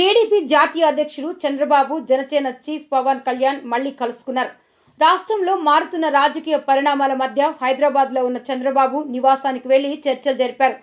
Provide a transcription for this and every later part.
TDP జాతీయ అధ్యక్షుడు Chandrababu Janasena chief Pawan Kalyan మళ్లీ కలుసుకున్నారు. రాష్ట్రంలో మారుతున్న రాజకీయ పరిణామాల మధ్య హైదరాబాద్లో ఉన్న చంద్రబాబు నివాసానికి వెళ్లి చర్చలు జరిపారు.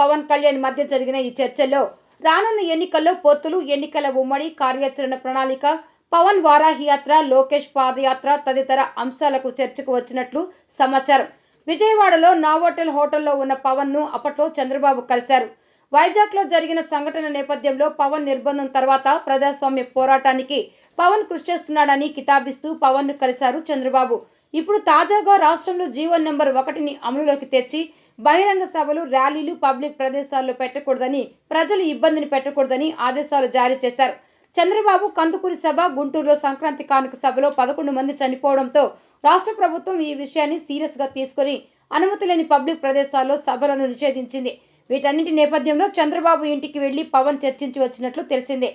పవన్ కళ్యాణ్ మధ్య జరిగిన ఈ చర్చల్లో రానున్న ఎన్నికల్లో పొత్తులు, ఎన్నికల ఉమ్మడి కార్యాచరణ ప్రణాళిక, పవన్ వారాహి యాత్ర, లోకేష్ పాదయాత్ర తదితర అంశాలకు చర్చకు వచ్చినట్లు సమాచారం. విజయవాడలో నావోటెల్ హోటల్లో ఉన్న పవన్ ను అప్పట్లో చంద్రబాబు కలిశారు. వైజాగ్లో జరిగిన సంఘటన నేపథ్యంలో పవన్ నిర్బంధం తర్వాత ప్రజాస్వామ్య పోరాటానికి పవన్ కృషి చేస్తున్నాడని కితాబిస్తూ పవన్ ను కలిశారు చంద్రబాబు. ఇప్పుడు తాజాగా రాష్ట్రంలో జీవో నెంబర్ 1ని అమలులోకి తెచ్చి బహిరంగ సభలు, ర్యాలీలు పబ్లిక్ ప్రదేశాల్లో పెట్టకూడదని, ప్రజలు ఇబ్బందిని పెట్టకూడదని ఆదేశాలు జారీ చేశారు. చంద్రబాబు కందుకూరి సభ, గుంటూరులో సంక్రాంతి కానుక సభలో 11 మంది చనిపోవడంతో రాష్ట్ర ప్రభుత్వం ఈ విషయాన్ని సీరియస్ గా తీసుకుని అనుమతి లేని పబ్లిక్ ప్రదేశాల్లో సభలను నిషేధించింది. వీటన్నిటి నేపథ్యంలో చంద్రబాబు ఇంటికి వెళ్లి పవన్ చర్చించి వచ్చినట్లు తెలిసిందే.